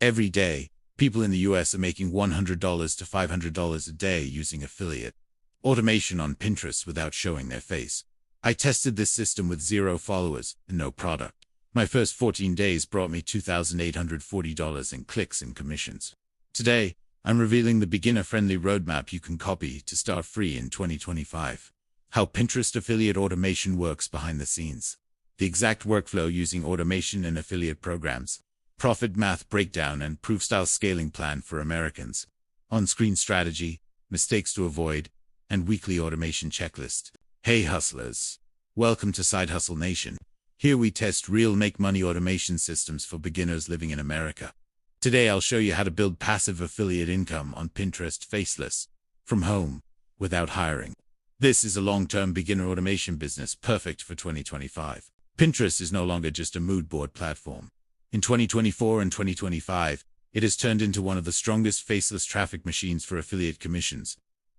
Every day, people in the US are making $100 to $500 a day using affiliate automation on Pinterest without showing their face. I tested this system with 0 followers and no product. My first 14 days brought me $2,840 in clicks and commissions. Today, I'm revealing the beginner-friendly roadmap you can copy to start free in 2025. How Pinterest affiliate automation works behind the scenes. The exact workflow using automation and affiliate programs. Profit math breakdown and proof-style scaling plan for Americans. On-screen strategy, mistakes to avoid, and weekly automation checklist. Hey hustlers! Welcome to Side Hustle Nation. Here we test real make-money automation systems for beginners living in America. Today I'll show you how to build passive affiliate income on Pinterest Faceless, from home, without hiring. This is a long-term beginner automation business perfect for 2025. Pinterest is no longer just a mood board platform. In 2024 and 2025, it has turned into one of the strongest faceless traffic machines for affiliate commissions.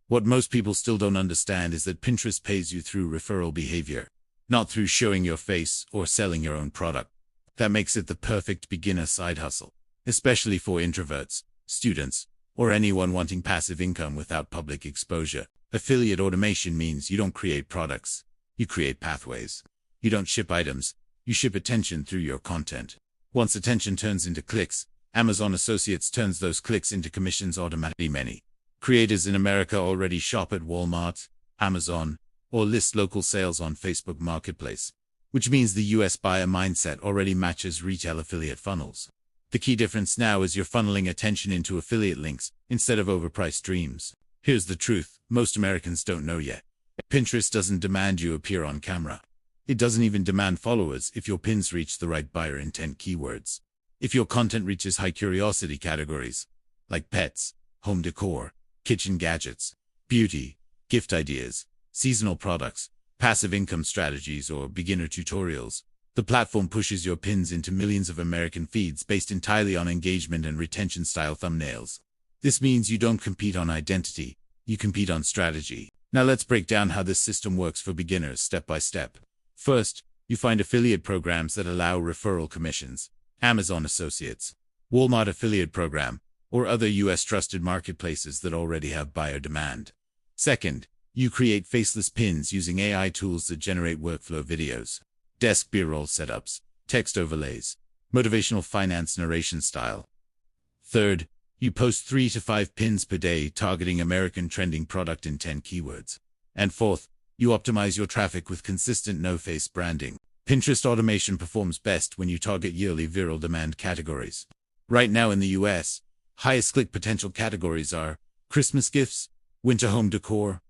What most people still don't understand is that Pinterest pays you through referral behavior, not through showing your face or selling your own product. That makes it the perfect beginner side hustle, especially for introverts, students, or anyone wanting passive income without public exposure. Affiliate automation means you don't create products, you create pathways. You don't ship items, you ship attention through your content. Once attention turns into clicks, Amazon Associates turns those clicks into commissions automatically. Many creators in America already shop at Walmart, Amazon, or list local sales on Facebook Marketplace, which means the US buyer mindset already matches retail affiliate funnels. The key difference now is you're funneling attention into affiliate links instead of overpriced dreams. Here's the truth most Americans don't know yet. Pinterest doesn't demand you appear on camera. It doesn't even demand followers if your pins reach the right buyer intent keywords. If your content reaches high curiosity categories, like pets, home decor, kitchen gadgets, beauty, gift ideas, seasonal products, passive income strategies, or beginner tutorials, the platform pushes your pins into millions of American feeds based entirely on engagement and retention-style thumbnails. This means you don't compete on identity, you compete on strategy. Now let's break down how this system works for beginners step by step. First, you find affiliate programs that allow referral commissions. Amazon Associates, Walmart Affiliate Program, or other US trusted marketplaces that already have buyer demand. Second, you create faceless pins using AI tools that generate workflow videos, desk B-roll setups, text overlays, motivational finance narration style. Third, you post 3 to 5 pins per day targeting American trending product intent keywords. And fourth, you optimize your traffic with consistent no-face branding. Pinterest automation performs best when you target yearly viral demand categories. Right now in the US, highest click potential categories are Christmas gifts, winter home decor,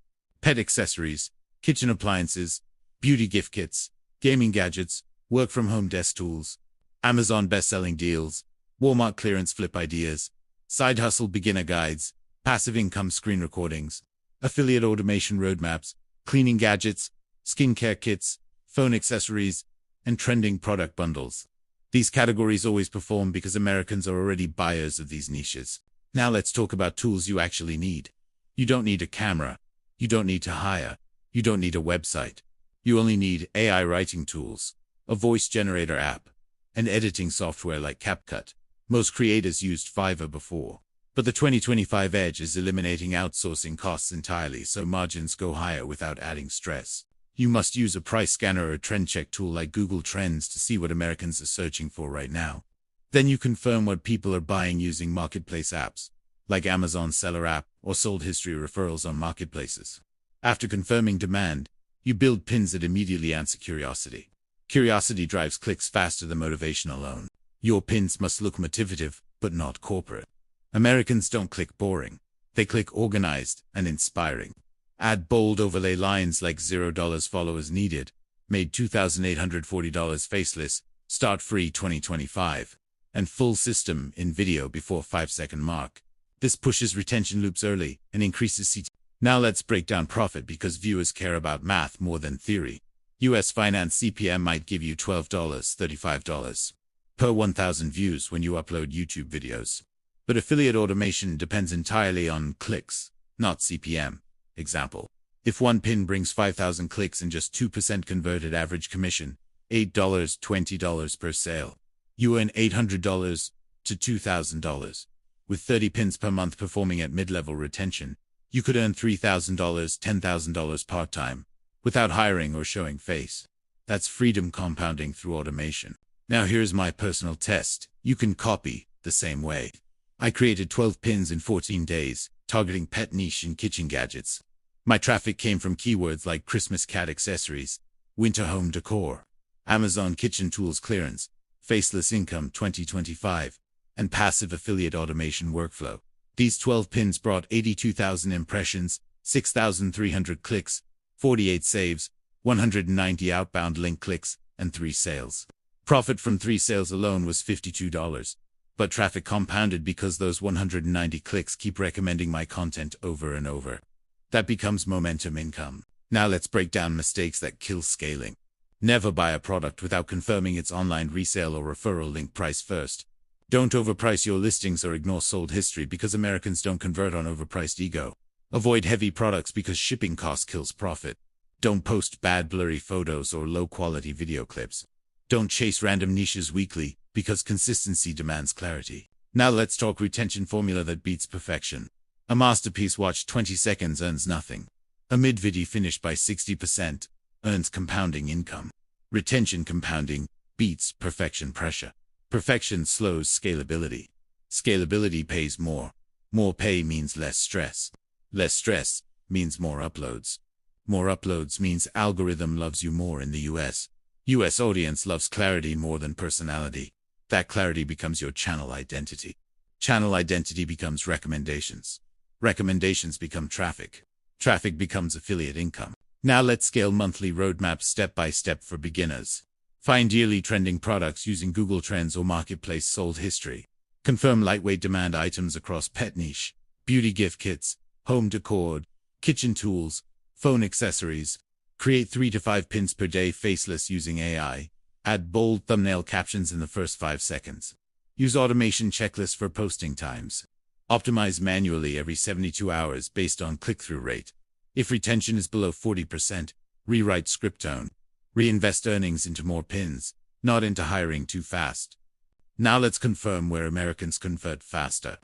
pet accessories, kitchen appliances, beauty gift kits, gaming gadgets, work-from-home desk tools, Amazon best-selling deals, Walmart clearance flip ideas, side hustle beginner guides, passive income screen recordings, affiliate automation roadmaps, cleaning gadgets, skincare kits, phone accessories, and trending product bundles. These categories always perform because Americans are already buyers of these niches. Now let's talk about tools you actually need. You don't need a camera. You don't need to hire. You don't need a website. You only need AI writing tools, a voice generator app, and editing software like CapCut. Most creators used Fiverr before, but the 2025 edge is eliminating outsourcing costs entirely so margins go higher without adding stress. You must use a price scanner or a trend check tool like Google Trends to see what Americans are searching for right now. Then you confirm what people are buying using marketplace apps, like Amazon Seller app or sold history referrals on marketplaces. After confirming demand, you build pins that immediately answer curiosity. Curiosity drives clicks faster than motivation alone. Your pins must look motivative, but not corporate. Americans don't click boring. They click organized and inspiring. Add bold overlay lines like $0 followers needed, made $2,840 faceless, start free 2025, and full system in video before 5-second mark. This pushes retention loops early and increases CT. Now let's break down profit because viewers care about math more than theory. US Finance CPM might give you $12, $35 per 1,000 views when you upload YouTube videos. But affiliate automation depends entirely on clicks, not CPM. Example, if one pin brings 5,000 clicks and just 2% converted average commission, $8, $20 per sale. You earn $800, to $2,000. With 30 pins per month performing at mid-level retention, you could earn $3,000, $10,000 part-time, without hiring or showing face. That's freedom compounding through automation. Now here's my personal test. You can copy the same way. I created 12 pins in 14 days, targeting pet niche and kitchen gadgets. My traffic came from keywords like Christmas cat accessories, winter home decor, Amazon kitchen tools clearance, faceless income 2025, and passive affiliate automation workflow. These 12 pins brought 82,000 impressions, 6,300 clicks, 48 saves, 190 outbound link clicks, and 3 sales. Profit from 3 sales alone was $52. But traffic compounded because those 190 clicks keep recommending my content over and over. That becomes momentum income. Now let's break down mistakes that kill scaling. Never buy a product without confirming its online resale or referral link price first. Don't overprice your listings or ignore sold history because Americans don't convert on overpriced ego. Avoid heavy products because shipping cost kills profit. Don't post bad blurry photos or low-quality video clips. Don't chase random niches weekly because consistency demands clarity. Now let's talk retention formula that beats perfection. A masterpiece watched 20 seconds earns nothing. A mid-video finished by 60% earns compounding income. Retention compounding beats perfection pressure. Perfection slows scalability. Scalability pays more. More pay means less stress. Less stress means more uploads. More uploads means algorithm loves you more in the US. US audience loves clarity more than personality. That clarity becomes your channel identity. Channel identity becomes recommendations. Recommendations become traffic. Traffic becomes affiliate income. Now let's scale monthly roadmaps step by step for beginners. Find yearly trending products using Google Trends or Marketplace sold history. Confirm lightweight demand items across pet niche, beauty gift kits, home decor, kitchen tools, phone accessories. Create 3 to 5 pins per day faceless using AI. Add bold thumbnail captions in the first 5 seconds. Use automation checklists for posting times. Optimize manually every 72 hours based on click-through rate. If retention is below 40%, rewrite script tone. Reinvest earnings into more pins, not into hiring too fast. Now let's confirm where Americans convert faster.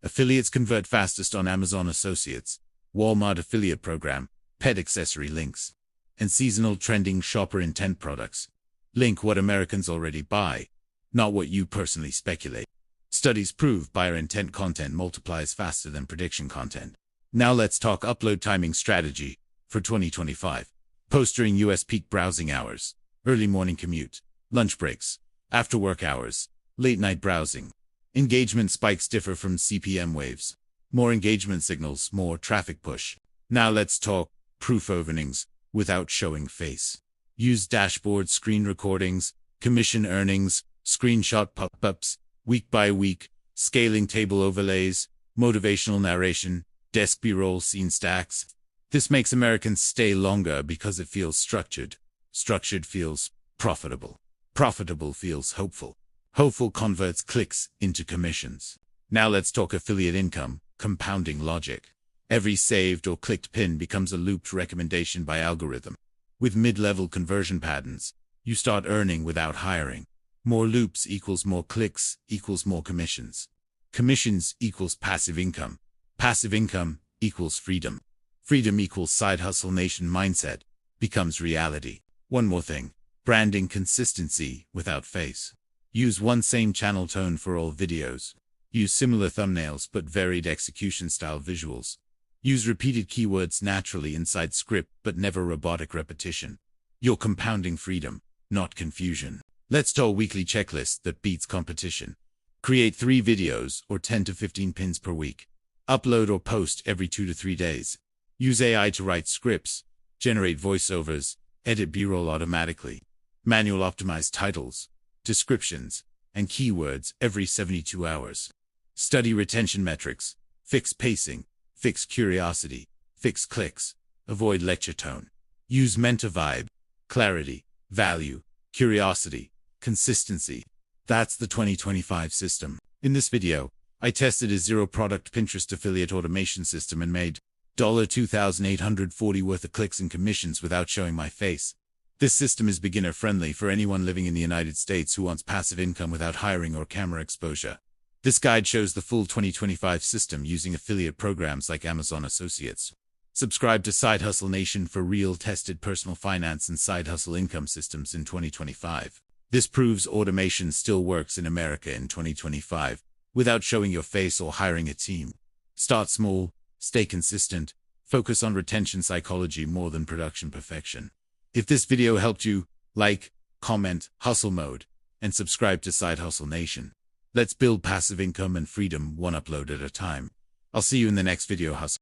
Affiliates convert fastest on Amazon Associates, Walmart affiliate program, pet accessory links, and seasonal trending shopper intent products. Link what Americans already buy, not what you personally speculate. Studies prove buyer intent content multiplies faster than prediction content. Now let's talk upload timing strategy for 2025. Post during US peak browsing hours, early morning commute, lunch breaks, after work hours, late night browsing. Engagement spikes differ from CPM waves. More engagement signals, more traffic push. Now let's talk proof earnings without showing face. Use dashboard screen recordings, commission earnings, screenshot pop-ups, week by week, scaling table overlays, motivational narration, desk B-roll scene stacks. This makes Americans stay longer because it feels structured. Structured feels profitable. Profitable feels hopeful. Hopeful converts clicks into commissions. Now let's talk affiliate income, compounding logic. Every saved or clicked pin becomes a looped recommendation by algorithm. With mid-level conversion patterns, you start earning without hiring. More loops equals more clicks equals more commissions. Commissions equals passive income. Passive income equals freedom. Freedom equals side hustle nation mindset becomes reality. One more thing. Branding consistency without face. Use one same channel tone for all videos. Use similar thumbnails but varied execution style visuals. Use repeated keywords naturally inside script but never robotic repetition. You're compounding freedom, not confusion. Let's talk weekly checklist that beats competition. Create 3 videos or 10 to 15 pins per week. Upload or post every 2 to 3 days. Use AI to write scripts, generate voiceovers, edit B-roll automatically. Manual optimize titles, descriptions, and keywords every 72 hours. Study retention metrics, fix pacing, fix curiosity, fix clicks, avoid lecture tone. Use mentor vibe, clarity, value, curiosity, consistency. That's the 2025 system. In this video, I tested a zero-product Pinterest affiliate automation system and made $2,840 worth of clicks and commissions without showing my face. This system is beginner-friendly for anyone living in the United States who wants passive income without hiring or camera exposure. This guide shows the full 2025 system using affiliate programs like Amazon Associates. Subscribe to Side Hustle Nation for real tested personal finance and side hustle income systems in 2025. This proves automation still works in America in 2025 without showing your face or hiring a team. Start small, stay consistent, focus on retention psychology more than production perfection. If this video helped you, like, comment, hustle mode, and subscribe to Side Hustle Nation. Let's build passive income and freedom one upload at a time. I'll see you in the next video, hustle.